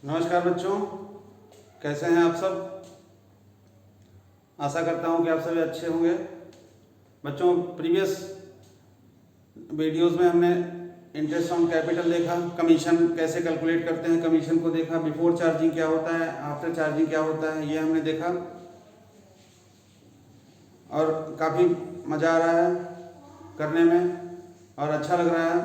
नमस्कार बच्चों, कैसे हैं आप सब। आशा करता हूं कि आप सभी अच्छे होंगे। बच्चों, प्रीवियस वीडियोस में हमने इंटरेस्ट ऑन कैपिटल देखा, कमीशन कैसे कैलकुलेट करते हैं, कमीशन को देखा, बिफोर चार्जिंग क्या होता है, आफ्टर चार्जिंग क्या होता है, ये हमने देखा और काफ़ी मज़ा आ रहा है करने में और अच्छा लग रहा है।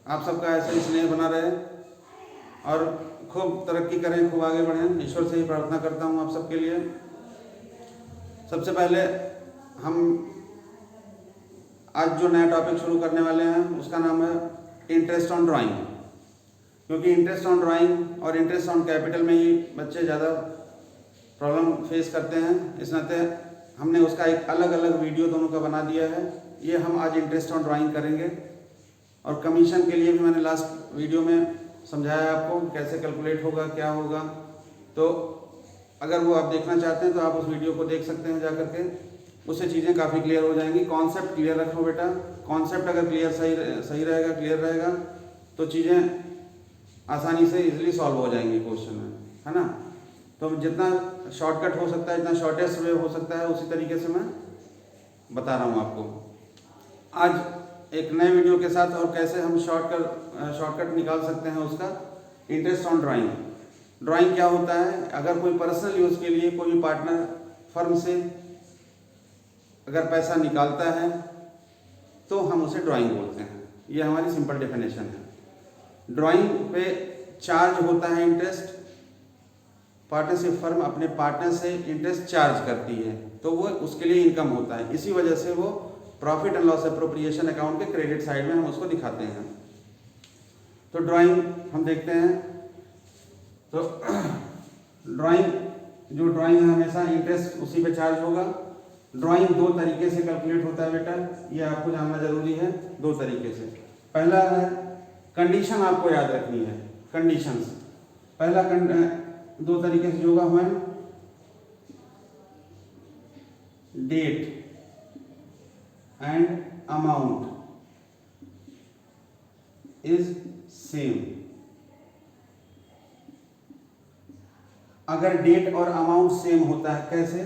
आप सबका ऐसे ही स्नेह बना रहे और खूब तरक्की करें, खूब आगे बढ़ें, ईश्वर से ही प्रार्थना करता हूँ आप सबके लिए। सबसे पहले हम आज जो नया टॉपिक शुरू करने वाले हैं उसका नाम है इंटरेस्ट ऑन ड्राइंग, क्योंकि इंटरेस्ट ऑन ड्राइंग और इंटरेस्ट ऑन कैपिटल में ही बच्चे ज़्यादा प्रॉब्लम फेस करते हैं। इस नाते हमने उसका एक अलग अलग वीडियो दोनों का बना दिया है। ये हम आज इंटरेस्ट ऑन ड्राइंग करेंगे और कमीशन के लिए भी मैंने लास्ट वीडियो में समझाया आपको कैसे कैलकुलेट होगा, क्या होगा। तो अगर वो आप देखना चाहते हैं तो आप उस वीडियो को देख सकते हैं जा करके, उससे चीज़ें काफ़ी क्लियर हो जाएंगी। कॉन्सेप्ट क्लियर रखो बेटा, कॉन्सेप्ट अगर क्लियर सही रहेगा, क्लियर रहेगा तो चीज़ें आसानी से इजीली सॉल्व हो जाएंगी क्वेश्चन में, है ना। तो जितना शॉर्टकट हो सकता है, जितना शॉर्टेस्ट वे हो सकता है, उसी तरीके से मैं बता रहा हूँ आपको आज एक नए वीडियो के साथ। और कैसे हम शॉर्टकट निकाल सकते हैं उसका। इंटरेस्ट ऑन ड्राइंग, ड्राइंग क्या होता है। अगर कोई पर्सनल यूज़ के लिए कोई भी पार्टनर फर्म से अगर पैसा निकालता है तो हम उसे ड्राइंग बोलते हैं। ये हमारी सिंपल डेफिनेशन है। ड्राइंग पे चार्ज होता है इंटरेस्ट, पार्टनरशिप फर्म अपने पार्टनर से इंटरेस्ट चार्ज करती है तो वो उसके लिए इनकम होता है। इसी वजह से वो profit and loss appropriation account के क्रेडिट साइड में हम उसको दिखाते हैं। तो ड्राइंग हम देखते हैं। तो ड्राइंग है हमेशा इंटरेस्ट उसी पे चार्ज होगा। ड्राइंग दो तरीके से कैलकुलेट होता है बेटा, ये आपको जानना जरूरी है। दो तरीके से, पहला है कंडीशन, आपको याद रखनी है कंडीशंस। पहला दो तरीके से होगा, when date and amount is same. अगर डेट और अमाउंट सेम होता है, कैसे?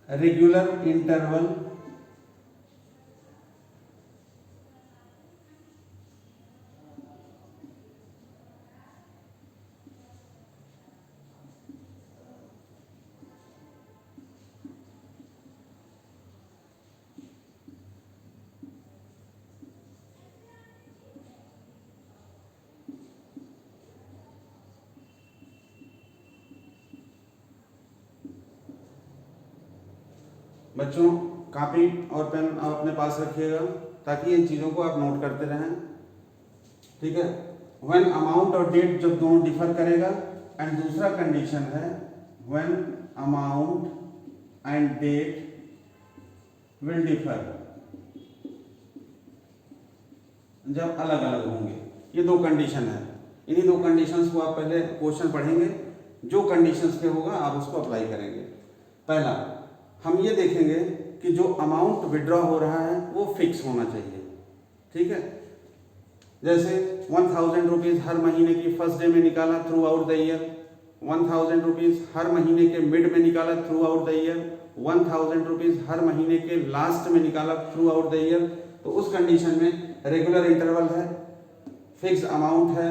रेगुलर इंटरवल बच्चों, कॉपी और पेन आप अपने पास रखिएगा ताकि इन चीज़ों को आप नोट करते रहें, ठीक है। व्हेन अमाउंट और डेट जब दोनों डिफर करेगा, एंड दूसरा कंडीशन है when amount and date will differ, जब अलग अलग होंगे। ये दो कंडीशन है। इन्हीं दो कंडीशंस को आप पहले क्वेश्चन पढ़ेंगे, जो कंडीशंस पे होगा आप उसको अप्लाई करेंगे। पहला हम ये देखेंगे कि जो अमाउंट विड्रॉ हो रहा है वो फिक्स होना चाहिए, ठीक है। जैसे 1000 रुपीज़ हर महीने की फर्स्ट डे में निकाला throughout the year, 1000 rupees हर महीने के मिड में निकाला throughout the year, 1000 rupees हर महीने के लास्ट में निकाला थ्रू आउट द ईयर, तो उस कंडीशन में रेगुलर इंटरवल है, फिक्स अमाउंट है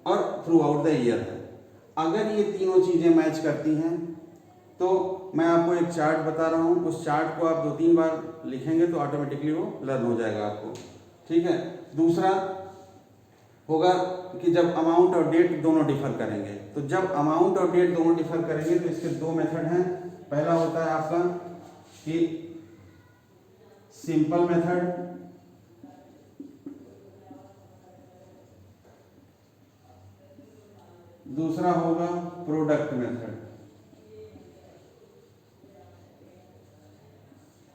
और थ्रू आउट द ईयर है। अगर ये तीनों चीज़ें मैच करती हैं तो मैं आपको एक चार्ट बता रहा हूँ, उस चार्ट को आप 2-3 बार लिखेंगे तो ऑटोमेटिकली वो लर्न हो जाएगा आपको, ठीक है। दूसरा होगा कि जब अमाउंट और डेट दोनों डिफर करेंगे, तो जब अमाउंट और डेट दोनों डिफर करेंगे तो इसके दो मेथड हैं। पहला होता है आपका कि सिंपल मेथड, दूसरा होगा प्रोडक्ट मेथड।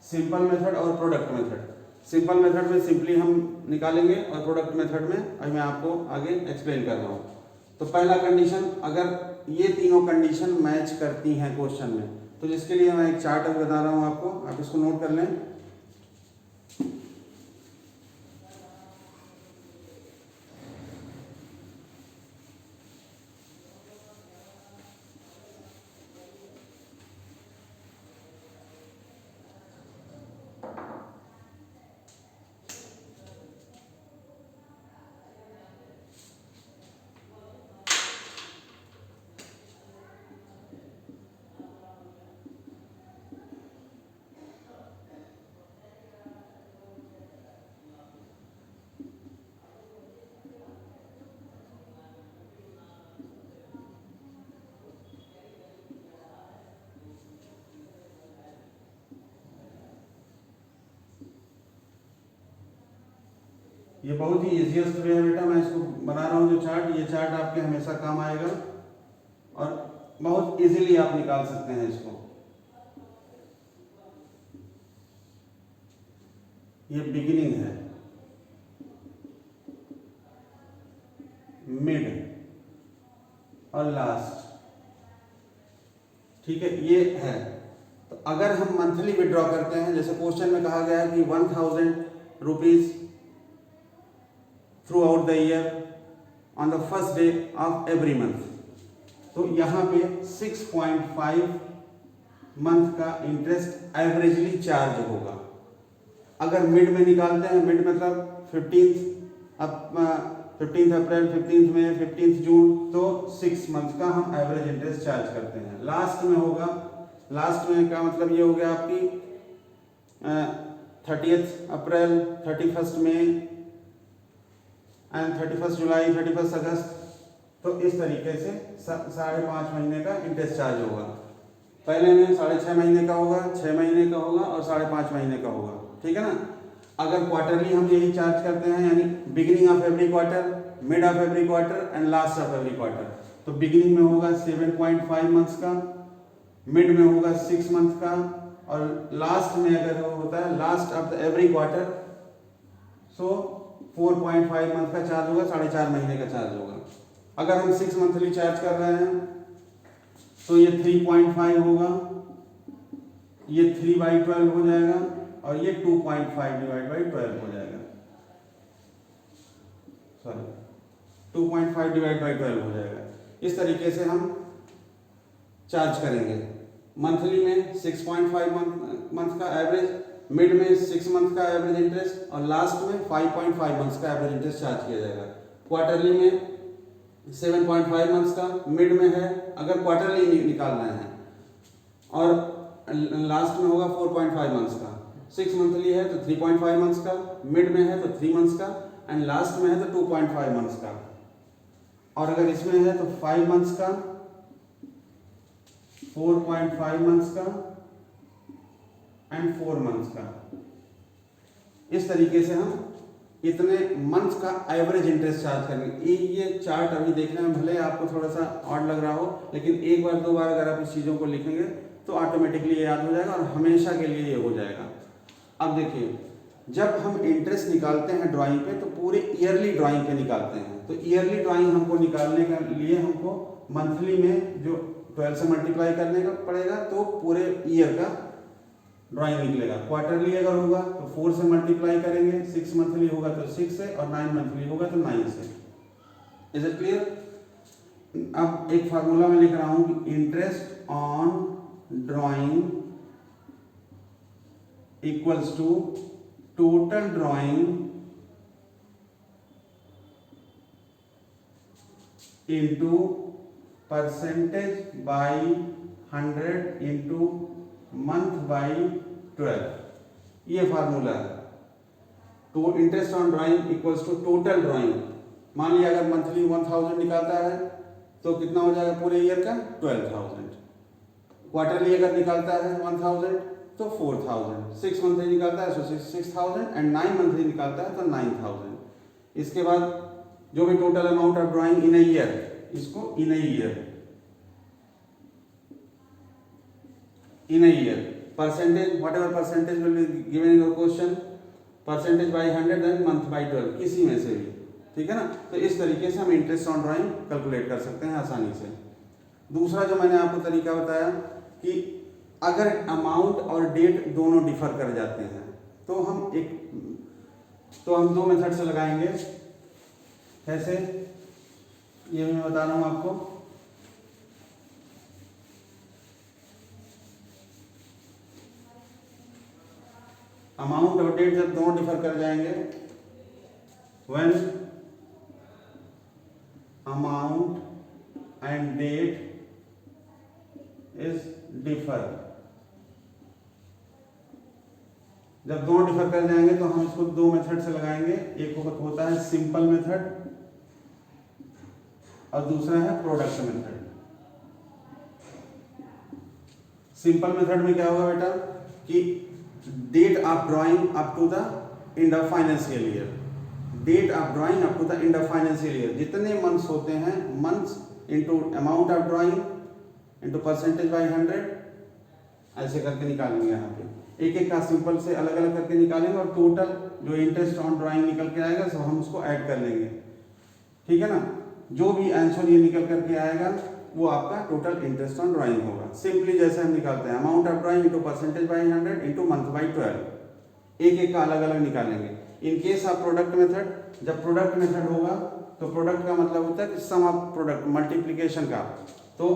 सिंपल मेथड और प्रोडक्ट मेथड। सिंपल मेथड में सिंपली हम निकालेंगे और प्रोडक्ट मेथड में अभी मैं आपको आगे एक्सप्लेन कर रहा हूँ। तो पहला कंडीशन, अगर ये तीनों कंडीशन मैच करती हैं क्वेश्चन में, तो जिसके लिए मैं एक चार्ट अभी बता रहा हूँ आपको, आप इसको नोट कर लें। ये बहुत ही इजीएस्ट वे है बेटा, मैं इसको बना रहा हूँ जो चार्ट, ये चार्ट आपके हमेशा काम आएगा और बहुत इजीली आप निकाल सकते हैं इसको। ये बिगिनिंग है, मिड और लास्ट, ठीक है, ये है। तो अगर हम मंथली विड्रॉ करते हैं, जैसे क्वेश्चन में कहा गया है कि 1000 rupees through out the year on the first day of every month, तो यहाँ पे 6.5 मंथ का इंटरेस्ट एवरेजली चार्ज होगा। अगर मिड में निकालते हैं, मिड मतलब 15 अप्रैल, 15 मई, 15 जून, तो 6 मंथ का हम एवरेज इंटरेस्ट चार्ज करते हैं। लास्ट में होगा, लास्ट में का मतलब ये हो गया आपकी 30 अप्रैल, 31 मई एंड 31 जुलाई, 31 अगस्त, तो इस तरीके से 5.5 महीने का इंटरेस्ट चार्ज होगा। पहले में 6.5 महीने का होगा, 6 महीने का होगा और 5.5 महीने का होगा, ठीक है ना। अगर क्वार्टरली हम यही चार्ज करते हैं, यानी beginning of every quarter, mid of every quarter and last of every quarter, तो बिगिनिंग में होगा 7.5 मंथ्स का, मिड में होगा 6 मंथ का, और लास्ट में अगर वो होता है last of the every quarter, so 4.5 month का चार्ज होगा, 4.5 महीने का चार्ज होगा। अगर हम 6 मंथली चार्ज कर रहे हैं तो ये 3.5 होगा, ये 3/12 हो जाएगा और ये 2.5 डिवाइड बाई 12 हो जाएगा, सॉरी 2.5 डिवाइड बाई 12 हो जाएगा। इस तरीके से हम चार्ज करेंगे। मंथली में 6.5 मंथ का एवरेज, मिड में 6 मंथ का एवरेज इंटरेस्ट और लास्ट में 5.5 मंथ्स का एवरेज इंटरेस्ट चार्ज किया जाएगा। क्वार्टरली में 7.5 मंथ्स का, मिड में है अगर क्वार्टरली निकालना है, और लास्ट में होगा 4.5 मंथ्स का। 6 मंथली है तो 3.5 मंथ्स का, मिड में है तो 3 मंथ्स का एंड लास्ट में है तो 2.5 मंथ्स का, और अगर इसमें है तो 5 मंथ्स का, 4.5 मंथ्स का एंड 4 मंथ्स का। इस तरीके से हम इतने मंथ का एवरेज इंटरेस्ट चार्ज करेंगे। ये चार्ट अभी देखने में भले आपको थोड़ा सा ऑड लग रहा हो, लेकिन एक बार दो बार अगर आप इस चीज़ों को लिखेंगे तो ऑटोमेटिकली ये याद हो जाएगा और हमेशा के लिए ये हो जाएगा। अब देखिए, जब हम इंटरेस्ट निकालते हैं ड्राइंग पे तो पूरे ईयरली ड्राइंग पे निकालते हैं। तो ईयरली ड्राइंग हमको निकालने के लिए हमको मंथली में जो 12 से मल्टीप्लाई करने का पड़ेगा तो पूरे ईयर का ड्राइंग निकलेगा। क्वार्टरली अगर होगा तो 4 से मल्टीप्लाई करेंगे, 6 मंथली होगा तो 6 से, और 9 मंथली होगा तो 9 से। Is it clear? अब एक फार्मूला में लिख रहा हूं कि interest on drawing equals to total drawing into percentage by 100 into month by 12। ये फार्मूला है। तो interest on drawing equals to total drawing. मान लिया अगर मंथली 1000 निकालता है तो कितना हो जाएगा पूरे ईयर का? 12000। क्वार्टरली अगर निकालता है 1000 तो 4000। 6 मंथली निकालता है तो 6000 एंड 9 मंथली निकालता है तो 9000। इसके बाद जो भी total amount of drawing in a year, इसको in a year percentage, whatever percentage will be given in your question, percentage by 100 and month by 12, किसी में से भी, ठीक है ना। तो इस तरीके से हम इंटरेस्ट ऑन ड्राइंग कैलकुलेट कर सकते हैं आसानी से। दूसरा जो मैंने आपको तरीका बताया कि अगर अमाउंट और डेट दोनों डिफर कर जाते हैं तो हम दो मेथड से लगाएंगे। कैसे, ये मैं बता रहा हूँ आपको। अमाउंट और डेट जब दोनों डिफर कर जाएंगे, when amount and date is differ, जब दोनों डिफर कर जाएंगे तो हम इसको दो मेथड से लगाएंगे। एक होता है सिंपल मेथड और दूसरा है प्रोडक्ट मेथड। सिंपल मेथड में क्या होगा बेटा कि date of drawing up to the end of financial year, date of drawing up to the end of financial year, जितने मंथ्स होते हैं months into amount of drawing into percentage by 100, ऐसे करके निकालेंगे। यहाँ पे एक एक का सिंपल से अलग अलग करके निकालेंगे और टोटल जो इंटरेस्ट ऑन ड्राइंग निकल के आएगा सब हम उसको ऐड कर लेंगे, ठीक है ना। जो भी आंसर ये निकल करके आएगा वो आपका टोटल इंटरेस्ट ऑन ड्राइंग होगा। सिंपली जैसे हम निकालते हैं amount of drawing into percentage by 100 into month by 12, एक एक का अलग अलग निकालेंगे। In case of product method, जब प्रोडक्ट मेथड होगा तो प्रोडक्ट का मतलब होता है कि सम ऑफ प्रोडक्ट, मल्टीप्लिकेशन का। तो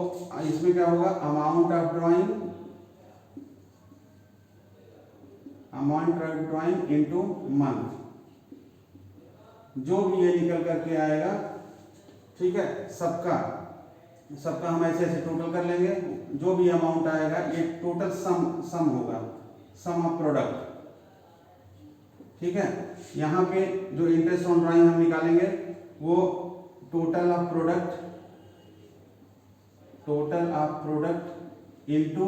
इसमें क्या होगा, amount of drawing into month, जो भी ये निकल करके आएगा, ठीक है, सबका हम ऐसे ऐसे टोटल कर लेंगे। जो भी अमाउंट आएगा ये टोटल सम होगा, सम ऑफ प्रोडक्ट, ठीक है। यहाँ पे जो इंटरेस्ट ऑन ड्राइंग हम निकालेंगे वो total of product into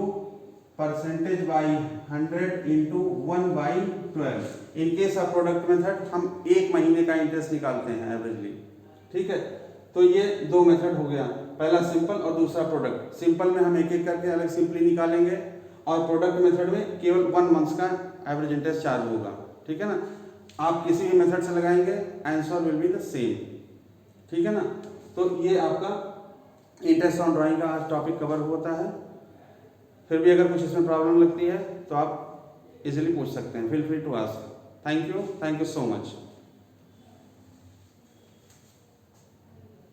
percentage by 100 into 1/12। In case of product method हम एक महीने का इंटरेस्ट निकालते हैं एवरेजली, ठीक है। तो ये दो मेथड हो गया, पहला सिंपल और दूसरा प्रोडक्ट। सिंपल में हम एक एक करके अलग सिंपली निकालेंगे और प्रोडक्ट मेथड में केवल 1 मंथ का एवरेज इंटरेस्ट चार्ज होगा, ठीक है ना। आप किसी भी मेथड से लगाएंगे answer will be the same, ठीक है ना। तो ये आपका इंटरेस्ट ऑन ड्राइंग का आज टॉपिक कवर होता है। फिर भी अगर कुछ इसमें प्रॉब्लम लगती है तो आप इजीली पूछ सकते हैं, feel free to ask. Thank you so much.